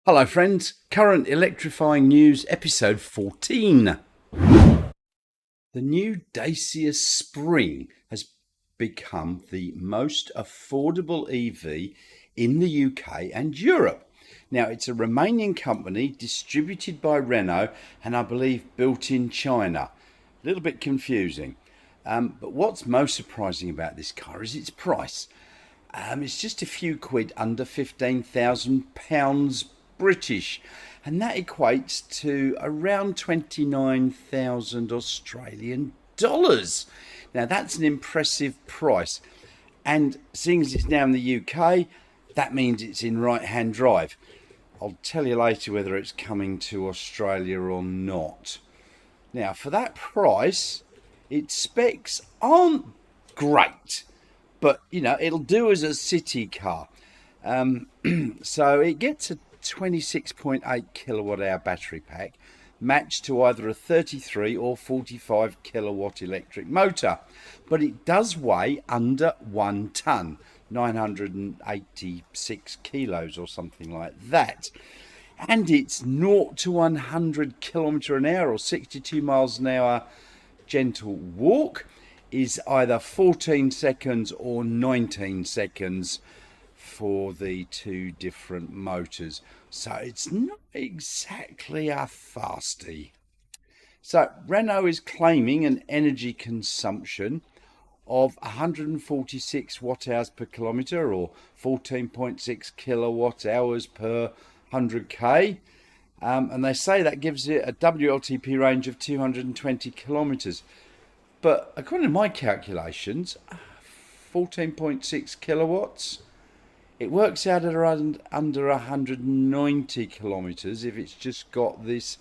Hello friends, current electrifying news episode 14. The new Dacia Spring has become the most affordable EV in the UK and Europe. Now it's a Romanian company distributed by Renault and I believe built in China. A little bit confusing. But what's most surprising about this car is its price. It's just a few quid under £15,000 British, and that equates to around 29,000 Australian dollars. Now that's an impressive price, and seeing as it's now in the UK, that means it's in right-hand drive. I'll tell you later whether it's coming to Australia or not. Now for that price, its specs aren't great, but it'll do as a city car. So it gets a 26.8 kilowatt hour battery pack matched to either a 33 or 45 kilowatt electric motor, but it does weigh under 1 tonne, 986 kilos or something like that, and its 0 to 100 kilometre an hour or 62 miles an hour gentle walk is either 14 seconds or 19 seconds for the two different motors. So it's not exactly a fastie. So Renault is claiming an energy consumption of 146 watt hours per kilometre or 14.6 kilowatt hours per 100k. And they say that gives it a WLTP range of 220 kilometres. But according to my calculations, 14.6 kilowatts, it works out at around under 190 kilometres if it's just got this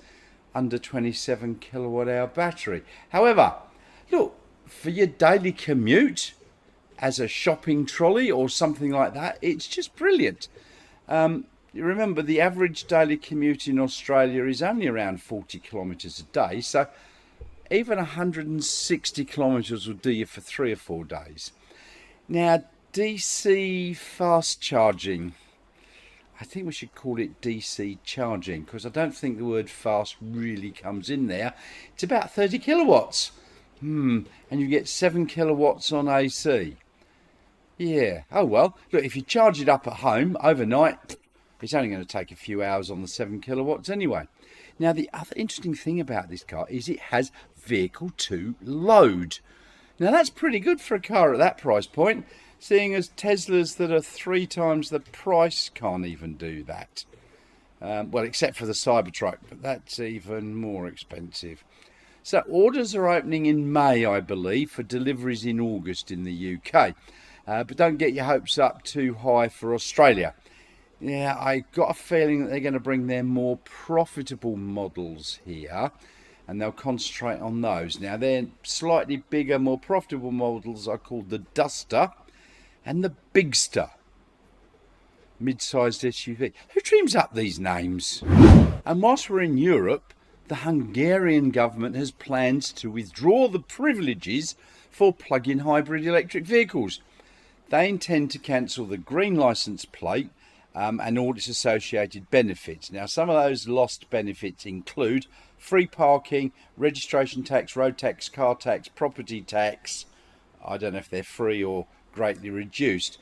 under 27 kilowatt hour battery. However, look, for your daily commute as a shopping trolley or something like that, it's just brilliant. You remember the average daily commute in Australia is only around 40 kilometres a day, so even 160 kilometres will do you for 3 or 4 days. Now, DC fast charging, I think we should call it DC charging because I don't think the word fast really comes in there. It's about 30 kilowatts. And you get 7 kilowatts on AC. Yeah, oh well, look, if you charge it up at home overnight, it's only going to take a few hours on the 7 kilowatts anyway. Now, the other interesting thing about this car is it has vehicle to load. Now, that's pretty good for a car at that price point, seeing as Teslas that are 3 times the price can't even do that. Well, except for the Cybertruck, but that's even more expensive. So orders are opening in May, I believe, for deliveries in August in the UK. But don't get your hopes up too high for Australia. Yeah, I got a feeling that they're going to bring their more profitable models here, and they'll concentrate on those. Now, their slightly bigger, more profitable models are called the Duster and the Bigster, mid-sized SUV. Who dreams up these names? And whilst we're in Europe, the Hungarian government has plans to withdraw the privileges for plug-in hybrid electric vehicles. They intend to cancel the green licence plate and all its associated benefits. Now, some of those lost benefits include free parking, registration tax, road tax, car tax, property tax. I don't know if they're free or greatly reduced.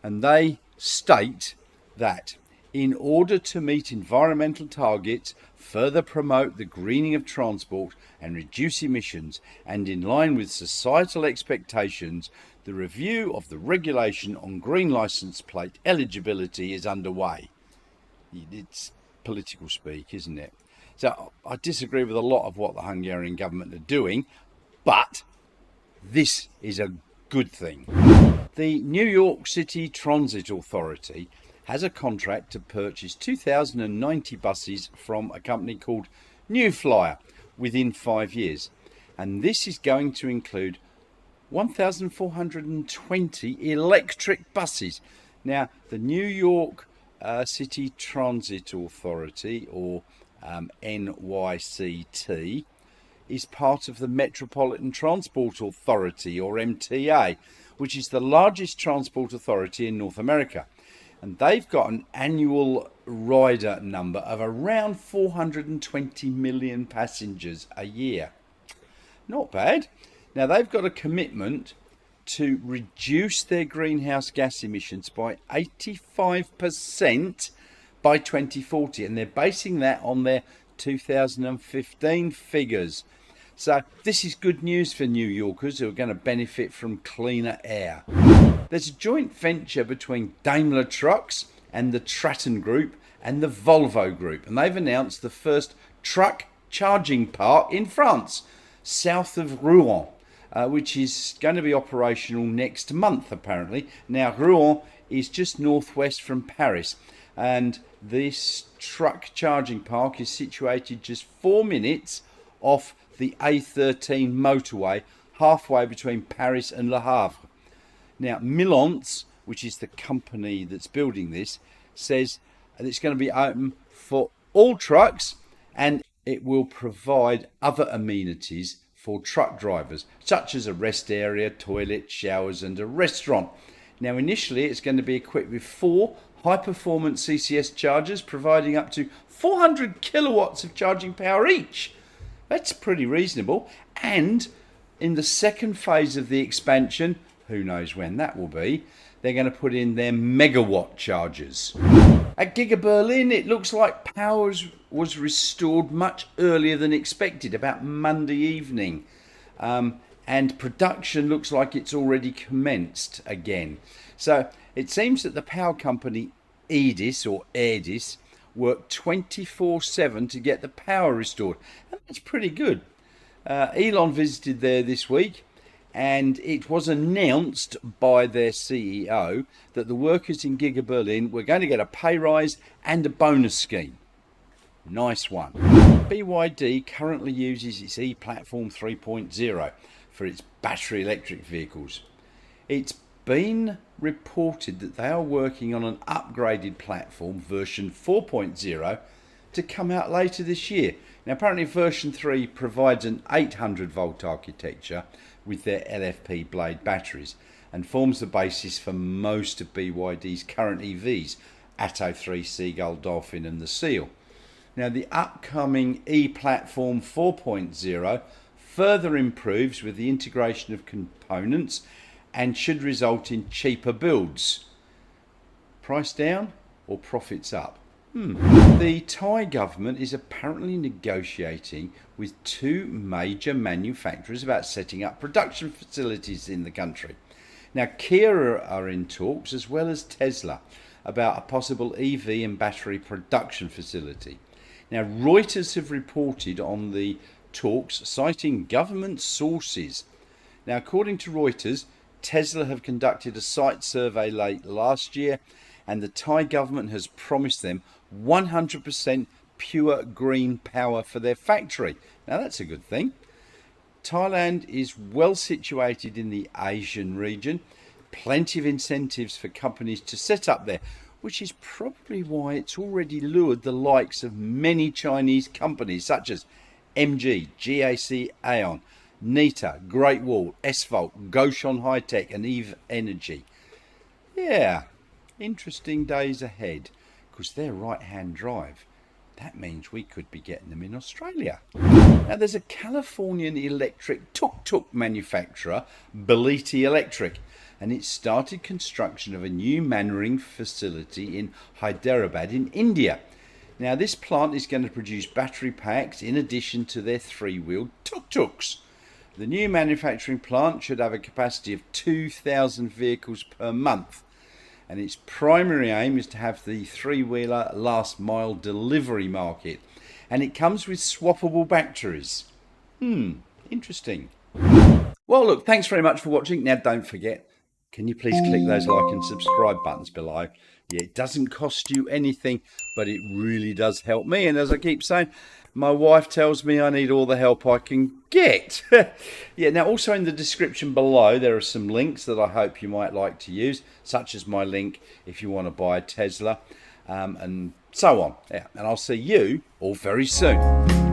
And they state that in order to meet environmental targets, further promote the greening of transport and reduce emissions, and in line with societal expectations, the review of the regulation on green licence plate eligibility is underway. It's political speak, isn't it? So I disagree with a lot of what the Hungarian government are doing, but this is a good thing. The New York City Transit Authority has a contract to purchase 2,090 buses from a company called New Flyer within 5 years. And this is going to include 1,420 electric buses. Now, the New York City Transit Authority, or NYCT, is part of the Metropolitan Transport Authority, or MTA, which is the largest transport authority in North America. And they've got an annual rider number of around 420 million passengers a year. Not bad. Now, they've got a commitment to reduce their greenhouse gas emissions by 85% by 2040, and they're basing that on their 2015 figures. So this is good news for New Yorkers who are going to benefit from cleaner air. There's a joint venture between Daimler Trucks and the Traton Group and the Volvo Group, and they've announced the first truck charging park in France, south of Rouen, which is going to be operational next month, apparently. Now, Rouen is just northwest from Paris, and this truck charging park is situated just 4 minutes off the A13 motorway, halfway between Paris and Le Havre. Now, Milance, which is the company that's building this, says that it's going to be open for all trucks, and it will provide other amenities for truck drivers, such as a rest area, toilet, showers, and a restaurant. Now, initially, it's going to be equipped with 4 high-performance CCS chargers, providing up to 400 kilowatts of charging power each. That's pretty reasonable. And in the second phase of the expansion, who knows when that will be, they're going to put in their megawatt chargers. At Giga Berlin, it looks like power was restored much earlier than expected, about Monday evening. And production looks like it's already commenced again. So it seems that the power company EDIS or EDIS worked 24/7 to get the power restored. And that's pretty good. Elon visited there this week, and it was announced by their CEO that the workers in Giga Berlin were going to get a pay rise and a bonus scheme. Nice one. BYD currently uses its e-platform 3.0 for its battery electric vehicles. It's been reported that they are working on an upgraded platform, version 4.0, to come out later this year. Now, apparently version 3 provides an 800 volt architecture with their LFP blade batteries and forms the basis for most of BYD's current EVs, Atto 3, Seagull, Dolphin and the Seal. Now, the upcoming e-platform 4.0 further improves with the integration of components and should result in cheaper builds. Price down or profits up? The Thai government is apparently negotiating with 2 major manufacturers about setting up production facilities in the country. Now, Kia are in talks, as well as Tesla, about a possible EV and battery production facility. Now, Reuters have reported on the talks, citing government sources. Now, according to Reuters, Tesla have conducted a site survey late last year, and the Thai government has promised them 100% pure green power for their factory. Now, that's a good thing. Thailand is well situated in the Asian region. Plenty of incentives for companies to set up there, which is probably why it's already lured the likes of many Chinese companies such as MG, GAC Aeon, Nita, Great Wall, S-Volt, Goshon High-Tech and Eve Energy. Yeah, interesting days ahead, because they're right-hand drive. That means we could be getting them in Australia. Now, there's a Californian electric tuk-tuk manufacturer, Beliti Electric, and it started construction of a new manufacturing facility in Hyderabad in India. Now, this plant is going to produce battery packs in addition to their 3-wheeled tuk-tuks. The new manufacturing plant should have a capacity of 2,000 vehicles per month, and its primary aim is to have the 3-wheeler last mile delivery market, and it comes with swappable batteries. Interesting. Well, look, thanks very much for watching. Now, don't forget, can you please click those like and subscribe buttons below? Yeah, it doesn't cost you anything, but it really does help me. And as I keep saying, my wife tells me I need all the help I can get. Yeah, now also in the description below, there are some links that I hope you might like to use, such as my link if you want to buy a Tesla, and so on. Yeah, and I'll see you all very soon.